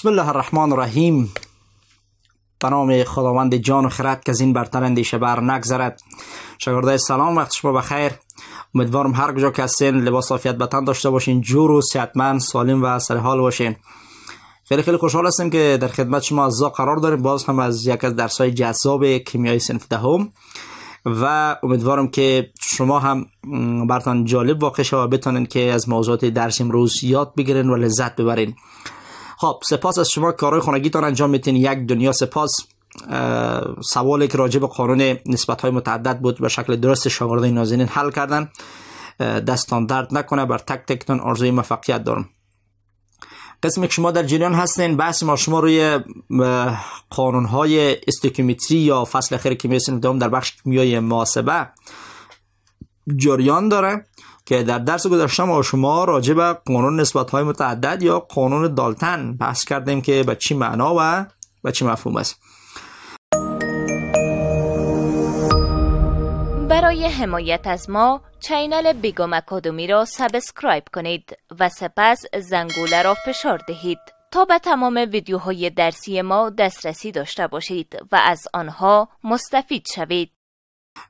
بسم الله الرحمن الرحیم. به نام خداوند جان و خرد که زین برتر اندیشه بر نگذرد. شاگردای سلام، وقت شما بخیر. امیدوارم هر کجا که هستین لباس عافیت به تن داشته باشین، جور و صحتمند، سالم و سر حال باشین. خیلی خوشحال هستیم که در خدمت شما عزیزا قرار داریم، باز هم از یک از درس‌های جذاب کیمیای صنف دهم و امیدوارم که شما هم براتون جالب واقع شه و بتونین که از موضوعات درس امروز یاد بگیرین و لذت ببرین. خب، سپاس از شما کارهای خانگیتان انجام میتین. یک دنیا سپاس. سوالی که راجع به قانون نسبت‌های متعدد بود به شکل درست شاگردای نازنین حل کردن. دستان درد نکنه. بر تک تکتون آرزوی موفقیت دارم. قسمی که شما در جریان هستین، بحث ما شما روی قانون‌های استوکیومتری یا فصل اخیر کیمیای صنف دوم در بخش کیمیای محاسبه جریان داره که در درس گذشته ما شما راجع به قانون نسبت‌های متعدد یا قانون دالتن بحث کردیم که به چی معنا و به چی مفهوم است. برای حمایت از ما چینل بیگم اکادمی را سابسکرایب کنید و سپس زنگوله را فشار دهید تا به تمام ویدیوهای درسی ما دسترسی داشته باشید و از آنها مستفید شوید.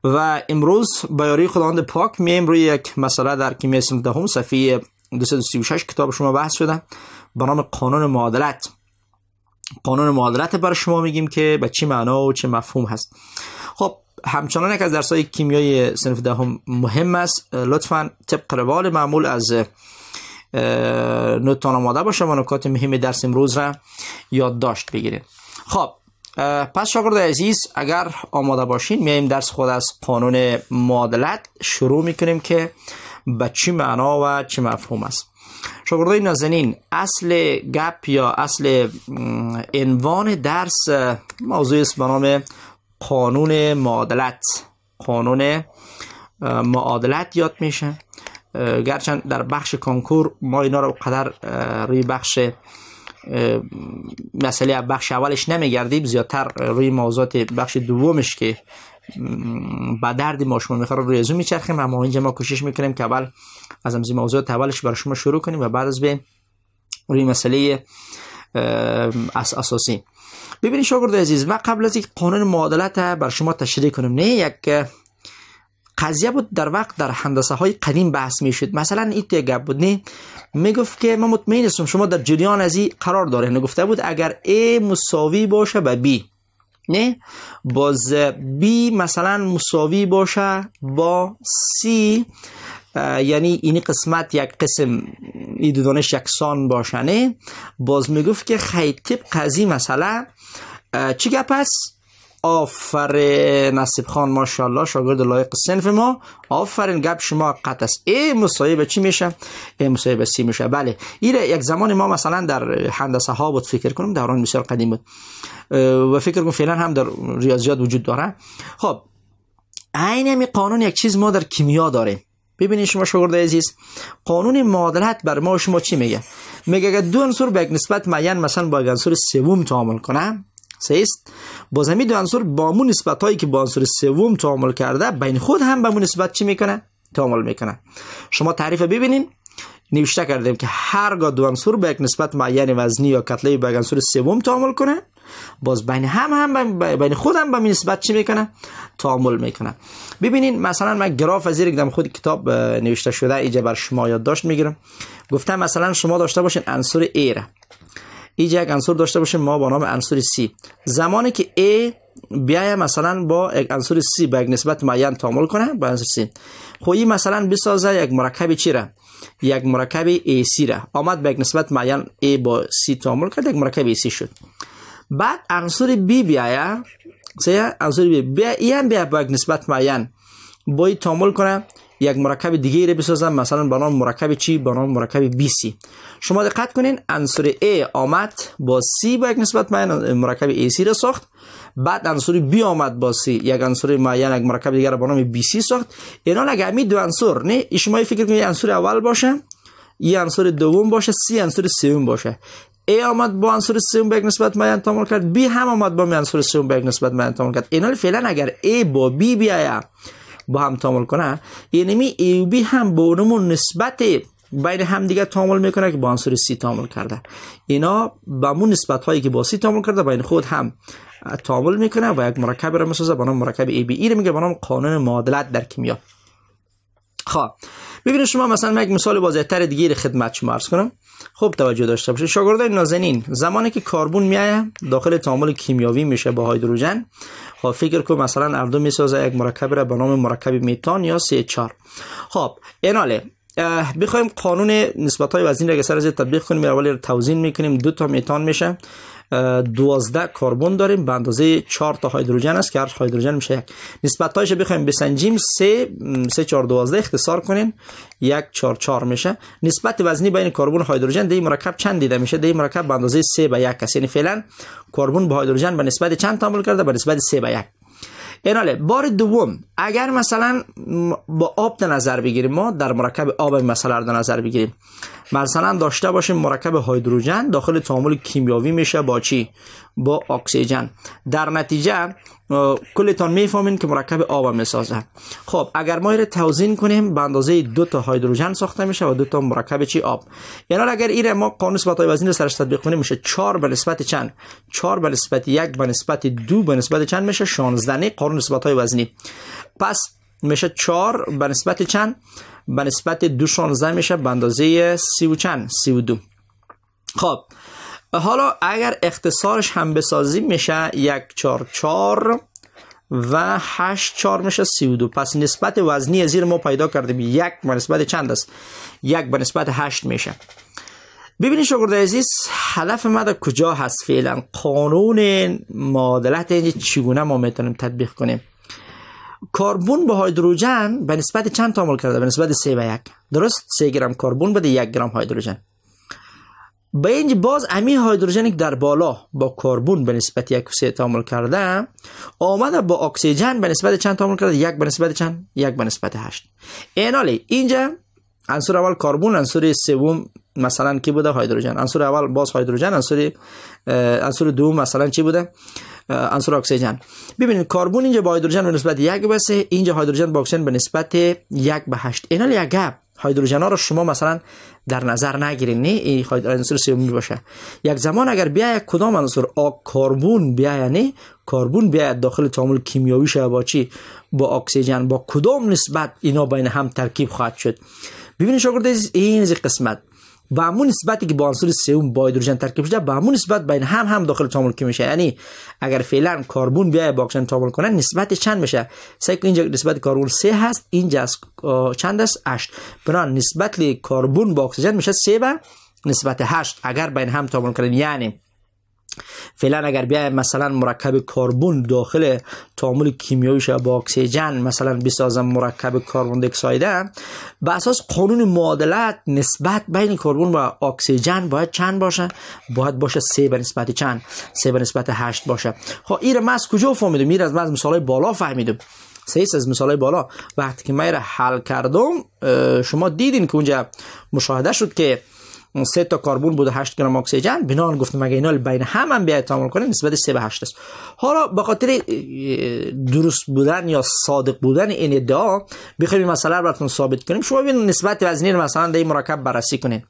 و امروز با یاری خداوند پاک میایم روی یک مسئله در کیمیای صنف دهم صفحه 236 کتاب شما بحث شده به نام قانون معادلت. قانون معادلت برای شما میگیم که به چی معنا و چه مفهوم هست. خب، همچنان یک از درس‌های کیمیای صنف دهم مهم است. لطفاً طبق روال معمول از نوت‌تان آماده باشه و نکات مهم درس امروز را یادداشت بگیرید. خب، پس شاگردای عزیز اگر آماده باشین میایم درس خود از قانون معادلت شروع میکنیم که به چی معنا و چه مفهوم است. شاگردای نازنین، اصل گپ یا اصل عنوان درس موضوع است به نام قانون معادلت. قانون معادلت یاد میشه، گرچند در بخش کنکور ما اینا رو قدر روی بخش مسئله بخش اولش نمیگردیم، زیادتر روی موضوعات بخش دومش که با درد ما شما میخوره روی ازو میچرخیم. اما اینجا ما کوشش میکنیم که اول از همزی موضوعات اولش برای شما شروع کنیم و بعد از به روی مسئله اساسی. ببینید شاگرد عزیز، ما قبل از یک قانون معادلت بر شما تشریح کنم، نه یک قضیه بود در وقت در هندسه های قدیم بحث می شد. مثلا این گپ بود، نه میگفت که من مطمئن هستم شما در جریان از این قرار داره. نگفته بود اگر A مساوی باشه به B، نه باز B مثلا مساوی باشه با C، یعنی این قسمت یک قسم این دو دانش یکسان باشه، نه باز میگفت که خیلی طبق از این مسئله چی گپ است؟ آفرین نصیب خان، ماشاءالله شاگرد لایق صنف ما. آفرین، گپ شما حقیقت است. A مساوی به چی میشه؟ A مساوی به C میشه. بله، این یک زمان ما مثلا در هندسه ها بود، فکر کنم دوران بسیار قدیم بود و فکر کنم فعلا هم در ریاضیات وجود داره. خب، عین همین قانون یک چیز ما در کیمیا داریم. ببینید شما شاگرد عزیز، قانون معادلت بر ما شما چی میگه؟ میگه اگر دو عنصر به یک نسبت معین مثلا با یک عنصر سوم تعامل کنه، سیست باز همین دو عنصر با همون نسبت هایی که با عنصر سوم تعامل کرده بین خود هم به همون نسبت چی میکنه؟ تعامل میکنه. شما تعریف ببینین، نوشته کردیم که هرگاه دو عنصر به یک نسبت معین وزنی یا کتله با یک عنصر سوم تعامل کنه، باز بین بین خود هم به همون نسبت چی میکنه؟ تعامل میکنه. ببینین مثلا من گراف از این خود کتاب نوشته شده اینجا بر شما یادداشت میگیرم. گفتم مثلا شما داشته باشین عنصر A را، اینجا یک عنصر داشته باشیم ما با نام عنصر C. زمانی که A بیایم مثلا با یک عنصر C با یک نسبت معین تعامل کنه با عنصر C، خویی مثلا بسازه یک مرکب چی را؟ یک مرکب AC را. آمد با یک نسبت معین A با C تعامل کرد، یک مرکب AC شد. بعد عنصر B بیایم، عنصر B بیا با یک نسبت معین با تعامل کنه، یک مرکب دیگه رو بسازم مثلا با نام مرکب چی؟ با نام مرکب BC. شما دقت کنین، عنصر A آمد با C با یک نسبت معین مرکب AC را ساخت. بعد عنصر B آمد با C یک عنصر معین یک مرکب دیگه را با نام BC ساخت. اینا اگه همین دو عنصر، نه شما فکر کنید عنصر اول باشه، این عنصر دوم باشه، C عنصر سوم باشه. A آمد با عنصر سوم به یک نسبت معین تعامل کرد، B هم آمد با عنصر سوم به یک نسبت معین تعامل کرد. اینا فعلا اگر A با B بیاید با هم تعامل کنه، یعنی A و B هم با اونمون نسبت بین هم دیگه تعامل میکنه که با عنصر C تعامل کرده. اینا با همون نسبت هایی که با C تعامل کرده بین خود هم تعامل میکنه و یک مرکب را میسازه به نام مرکب AB. رو میگه به نام قانون معادلت در کیمیا. خب ببینید شما مثلا یک مثال واضح‌تر دیگه رو خدمت شما عرض کنم. خوب توجه داشته باشید شاگردان نازنین، زمانی که کربن میایه داخل تعامل کیمیاوی میشه با هیدروژن، خب فکر کن مثلا اردو میسازه یک مرکب را به نام مرکب میتان یا CH4. خب ایناله بخوایم قانون نسبت های وزنی را سر از تطبیق کنیم، اولی توزین میکنیم، 2 تا میتان میشه، 12 کربن داریم به اندازه 4 تا هیدروژن است که هر هیدروژن میشه 1. نسبت هایش بخوایم بسنجیم 3 4 12 اختصار کنیم 1 4 4 میشه. نسبت وزنی بین کربن و هیدروژن در این مرکب چند دیده میشه؟ در این مرکب به اندازه 3 به 1 است. یعنی فعلا کربن با هیدروژن به نسبت چند تعامل کرده؟ به نسبت 3 به 1. ایناله بار دوم اگر مثلا با آب در نظر بگیریم، ما در مرکب آب مثلا در نظر بگیریم، مثلا داشته باشیم مرکب هیدروژن داخل تعامل کیمیاوی میشه با چی؟ با اکسیژن. در نتیجه کلتان میفهمین که مرکب آب میسازه. خب اگر ما اینو توزین کنیم به اندازه 2 تا هیدروژن ساخته میشه و 2 تا مرکب چی؟ آب. یعنی اگر این ما قانون نسبت های وزنی رو سرش تطبیق کنیم میشه 4 به نسبت چند؟ 4 به نسبت 1 به نسبت 2 به نسبت چند میشه؟ 16. قانون نسبت های وزنی. پس میشه 4 به نسبت چند؟ به نسبت 2 16 میشه به اندازه 30 و چند؟ 32. خب حالا اگر اختصارش هم بسازیم میشه 1 4 4 و 8 4 میشه 32. پس نسبت وزنی زیر ما پیدا کردیم 1 به نسبت چند است؟ 1 به نسبت 8 میشه. ببینید شاگرد عزیز هدف ما در کجا هست فعلا؟ قانون معادلت اینجا چگونه ما میتونیم تطبیق کنیم؟ کربن با هیدروژن به نسبت چند تعامل کرده؟ به نسبت 3 به 1. درست؟ 3 گرم کربن بده 1 گرم هیدروژن. با اینجا باز امی هیدروژنی که در بالا با کربن به نسبت 1 و 3 تعامل کرده آمده با اکسیژن به نسبت چند تعامل کرده؟ 1 به نسبت چند؟ 1 به نسبت 8. ایناله اینجا عنصر اول کربن، عنصر سوم مثلا کی بوده؟ هیدروژن. عنصر اول باز هیدروژن، عنصر دوم مثلا چی بوده؟ عنصر اکسیژن. ببینید کربن اینجا با هیدروژن به نسبت 1 به 3، اینجا هیدروژن با اکسیژن به نسبت 1 به 8. ایناله یک گپ هیدروژن ها رو شما مثلا در نظر نگیرین، نه این عنصر سومی باشه. یک زمان اگر بیاید کدام عنصر کربن بیاید، نه کربن بیاید داخل تعامل کیمیاوی شه با چی؟ با اکسیژن، با کدام نسبت اینا بین هم ترکیب خواهد شد؟ ببینید شاگرد این قسمت با همون نسبتی که با عنصر سوم با هیدروژن ترکیب شده با همون نسبت بین هم داخل تعامل کی میشه. یعنی اگر فعلا کربن بیاید با اکسیژن تعامل کنه نسبت چند میشه؟ سعی کنید اینجا نسبت کربن 3 هست، اینجا چند است؟ 8. بنابراین نسبت کربن با اکسیژن میشه 3 به نسبت 8 اگر بین هم تعامل کنن. یعنی فعلا اگر بیاید مثلا مرکب کربن داخل تعامل کیمیایی شه با اکسیژن مثلا بسازم مرکب کربن دی اکساید، به اساس قانون معادلت نسبت بین کربن و اکسیژن باید چند باشه؟ باید باشه 3 به نسبت چند؟ 3 به نسبت 8 باشه. خب این ما از کجا فهمیدم؟ این از مثالای بالا فهمیدم. سیس از مثالای بالا وقتی که من را حل کردم شما دیدین که اونجا مشاهده شد که 3 تا کربن بود و 8 گرم اکسیژن. بنابراین گفتم اگه اینا بین هم بیاید تعامل کنه نسبت 3 به 8 است. حالا به خاطر درست بودن یا صادق بودن این ادعا بخوایم مسئله رو براتون ثابت کنیم. شما ببینید نسبت وزنی رو مثلا در این مرکب بررسی کنین.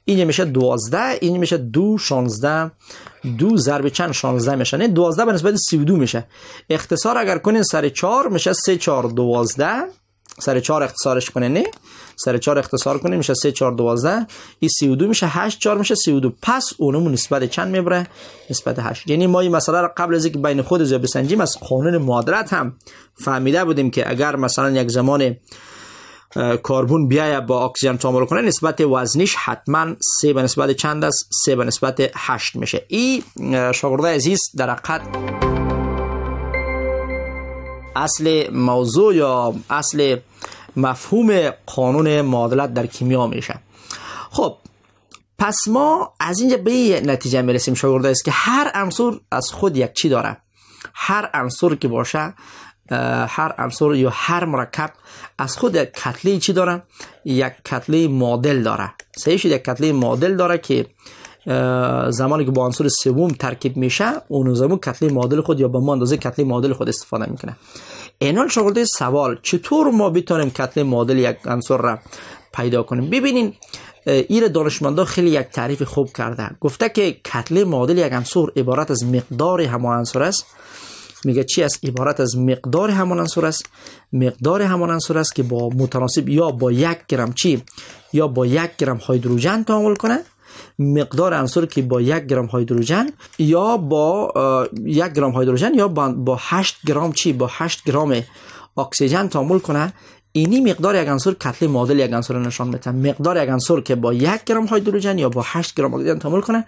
اینجا میشه 12، این میشه 2 16، 2 ضرب چند 16 میشه، نه 12 به نسبت 32 میشه. اختصار اگر کنین سر 4 میشه 3 4 12، سر 4 اختصارش کنین، نه سر 4 اختصار کنیم میشه 3 4 12، این 32 میشه، 8 4 میشه 32. پس اونمون نسبت چند میبره؟ نسبت 8. یعنی ما این مسئله رو قبل از اینکه بین خودمون بسنجیم از قانون معادلت هم فهمیده بودیم که اگر مثلا یک زمان کربن بیاید با اکسیژن تعامل کنه نسبت وزنیش حتما 3 به نسبت چند است؟ 3 به نسبت 8 میشه. این شاگردای عزیز در حقیقت اصل موضوع یا اصل مفهوم قانون معادلت در کیمیا میشه. خب پس ما از اینجا به این نتیجه میرسیم شاگرد است که هر عنصر از خود یک چی داره. هر عنصر که باشه، هر عنصر یا هر مرکب از خود یک کتله چی داره؟ یک کتله معادل داره. صحیح شد؟ یک کتله معادل داره که زمانی که با عنصر سوم ترکیب میشه اون زمان کتله معادل خود یا به ما اندازه کتله معادل خود استفاده میکنه. اینال شاگرد سوال چطور ما بتونیم کتله معادل یک عنصر را پیدا کنیم؟ ببینین این دانشمندا خیلی یک تعریف خوب کرده. گفته که کتله معادل یک عنصر عبارت از مقدار همان عنصر است. میگه چی است؟ عبارت از مقدار همان عنصر است. مقدار همان عنصر است که با متناسب یا با 1 گرم چی یا با 1 گرم هیدروژن تعامل کنه. مقدار عنصر که با 1 گرم هیدروژن یا با 1 گرم هیدروژن یا با 8 گرم چی با 8 گرم اکسیژن تعامل کنه. اینی مقدار یک عنصر کتله معادل یک عنصر نشان میده. مقدار یک عنصر که با 1 گرم هیدروژن یا با 8 گرم اکسیژن تعامل کنه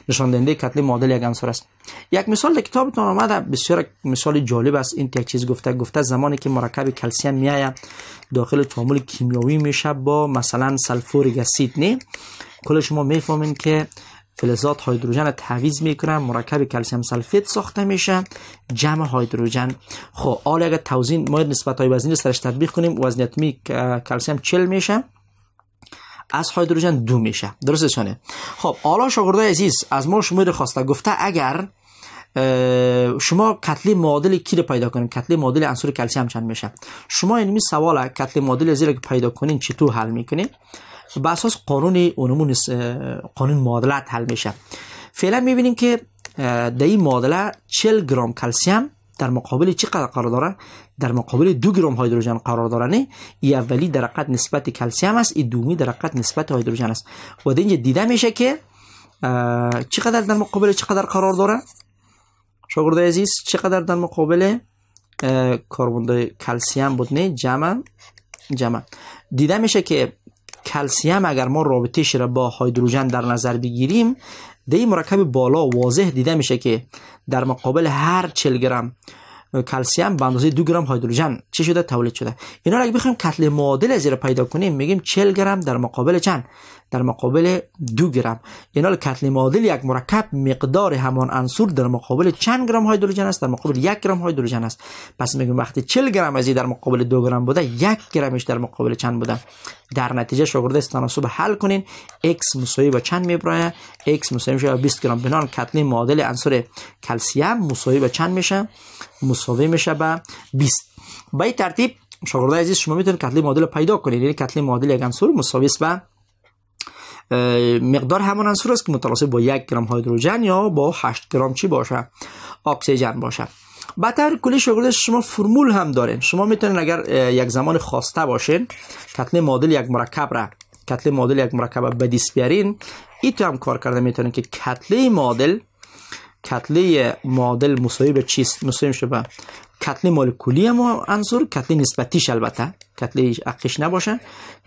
نشان دهنده کتله معادل یک عنصر است. یک مثال در کتابتون آمده، بسیار مثال جالب است. این یک چیز گفته زمانی که مرکب کلسیم میآید داخل تعامل کیمیایی میشه با مثلا سلفوریک اسید، نه کل شما میفهمین که فلزات هیدروژن تعویض میکنن، مرکب کلسیم سلفید ساخته میشه، جمع هیدروژن. خب حالا اگر توزیع ما نسبت های وزنی سرش تطبیق کنیم، وزن اتمی کلسیم 40 میشه، از هیدروژن 2 میشه. درسته شونه؟ خب حالا شاگردای عزیز از ما شما خواسته، گفته اگر شما کتله معادل کی رو پیدا کنیم، کتله معادل عنصر کلسیم چند میشه. شما اینمی سوال کتله معادل زیرا که پیدا کنین چطور حل میکنین؟ بر اساس قانون قانون معادلات حل میشه. فعلا میبینیم که در این معادله 40 گرم کلسیم در مقابل چی قرار داره؟ در مقابل 2 گرم هیدروژن قرار داره. نه این اولی در حقیقت نسبت کلسیم است، این دومی در حقیقت نسبت هیدروژن است. و اینجا دیده میشه که چقدر در مقابل چقدر قرار داره؟ شاگردای عزیز چقدر در مقابل کربن دی کلسیم بود؟ نه جمع دیده میشه که کلسیم اگر ما رابطه‌اش را با هیدروژن در نظر بگیریم، در این مرکب بالا واضح دیده میشه که در مقابل هر 40 گرم کلسیم به اندازه 2 گرم هیدروژن چی شده؟ تولید شده. اینا را اگه بخوایم کتله معادل از را پیدا کنیم میگیم 40 گرم در مقابل چند؟ در مقابل 2 گرم. اینا کتله معادل یک مرکب مقدار همان عنصر در مقابل چند گرم هیدروژن است؟ در مقابل 1 گرم هیدروژن است. پس میگیم وقتی 40 گرم از در مقابل 2 گرم بوده، 1 گرمش در مقابل چند بوده؟ در نتیجه شاگرد تناسب حل کنین. x مساوی به چند میبره؟ x مساوی میشه 20 گرم. بنابراین کتله معادل عنصر کلسیم مساوی به چند میشه؟ مساوی میشه به 20. با این ترتیب شاگردای عزیز شما میتونید کتله معادل پیدا کنید. یعنی کتله معادل یک عنصر مساوی است به مقدار همان عنصر است که متناسب با 1 گرم هیدروژن یا با 8 گرم چی باشه؟ اکسیژن باشه. به طور کلی شاگرد شما فرمول هم دارین. شما میتونید اگر یک زمان خواسته باشین کتله معادل یک مرکب به دست بیارین، این تو هم کار کرده میتونین که کتله معادل مساوی به چیست؟ مساوی میشه به کتله مولکولی هم عنصر، کتله نسبتیش البته، کتله عقیش نباشه،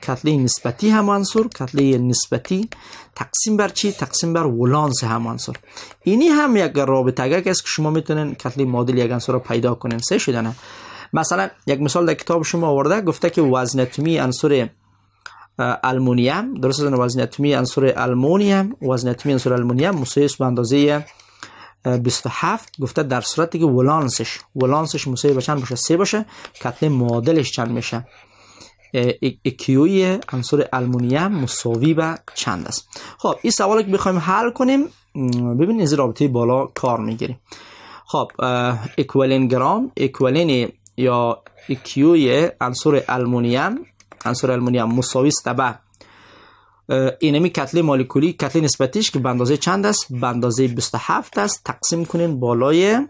کتله نسبتی هم عنصر، کتله نسبتی تقسیم بر چی؟ تقسیم بر ولانس هم عنصر. اینی هم یک رابطه است که شما میتونین کتله معادل یک عنصر رو پیدا کنین. سه شده نه؟ مثلا یک مثال در کتاب شما آورده، گفته که وزن اتمی عنصر آلومینیم، درست است؟ وزن اتمی عنصر آلومینیم مساوی است به اندازه 27. گفته در صورتی که ولانسش مساوی به چند باشه؟ 3 باشه، کتله معادلش چند میشه؟ کیوی عنصر آلومینیم مساوی به چند است؟ خب این سوالی که بخوایم حل کنیم ببینید از رابطه بالا کار میگیریم. خب اکوالن گرام یا کیوی عنصر آلومینیم مساوی است به اینمی کتله مولکولی، کتله نسبتیش که به اندازه چند است؟ به اندازه 27 است. تقسیم کنین بالای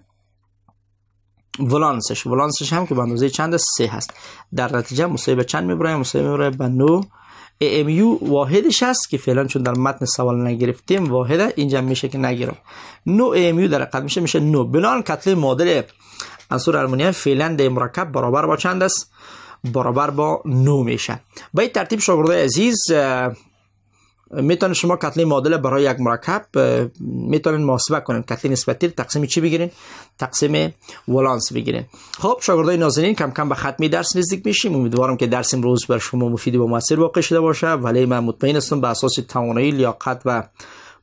ولانسش هم که به اندازه چند است؟ 3 هست. در نتیجه مساوی به چند میبره؟ مساوی میبره به 9 AMU. واحدش است که فعلا چون در متن سوال نگرفتیم واحده، اینجا میشه که نگیرم. 9 AMU در حقیقت میشه 9. بنابراین کتله معادل عنصر آلومینیم فعلا در مرکب برابر با چند است؟ برابر با 9 میشه. با این ترتیب شاگردای عزیز میتونید شما کتله معادل برای یک مرکب میتونید محاسبه کنید. کتله نسبتی تقسیم چی بگیرین؟ تقسیم ولانس بگیرین. خب شاگردای نازنین کم کم به ختمی درس نزدیک میشیم. امیدوارم که درس امروز بر شما مفید و موثر واقع شده باشه. ولی من مطمئن هستم به اساس توانایی، لیاقت و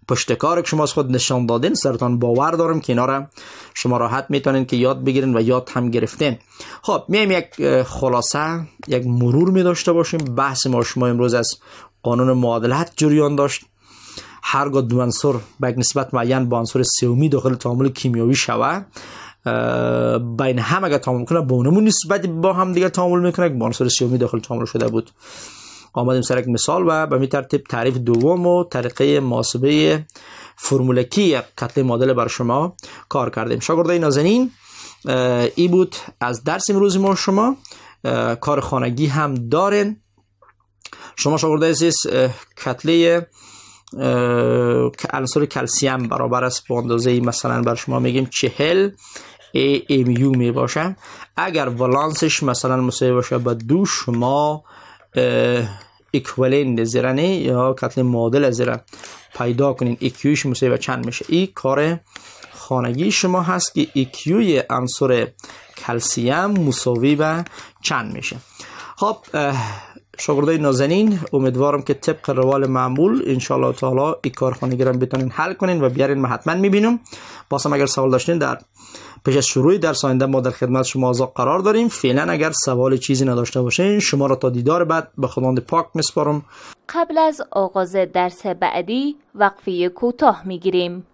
پشتکار که شما از خود نشان دادین سرتان باور دارم که اینا را شما راحت میتونین که یاد بگیرین و یاد هم گرفتین. خب میایم یک خلاصه، یک مرور می داشته باشیم. بحث ما شما امروز از قانون معادلات جریان داشت. هرگاه دو عنصر به یک نسبت معین با عنصر سومی داخل تعامل کیمیایی شود، بین هم اگر تعامل کنه با اونمون نسبت با هم دیگه تعامل میکنه که با عنصر سومی داخل تعامل شده بود. آمدیم سر یک مثال و به می ترتیب تعریف دوم و طریقه محاسبه فرمولکی کتله معادل بر شما کار کردیم. شاگردای نازنین، ای بود از درس امروز ما. شما کار خانگی هم دارین. شما شاگردای عزیز کتله عنصر کلسیم برابر است با اندازه مثلا بر شما میگیم 40 AMU می باشه. اگر ولانسش مثلا مساوی باشه با 2، شما اکوالنت زیرنه یا کتله معادل زیره پیدا کنین. EQش مساوی با چند میشه. این کار خانگی شما هست که EQ عنصر کلسیم مساوی با چند میشه. خب شاگردای نازنین، امیدوارم که طبق روال معمول انشالله تعالی این کار خانگی را بتونین حل کنین و بیارین. من حتما میبینم. بازم اگر سوال داشتین در پیش از شروع درس آینده ما در خدمت شما قرار داریم. فعلا اگر سوال چیزی نداشته باشین شما را تا دیدار بعد به خداوند پاک میسپارم. قبل از آغاز درس بعدی وقفه کوتاه میگیریم.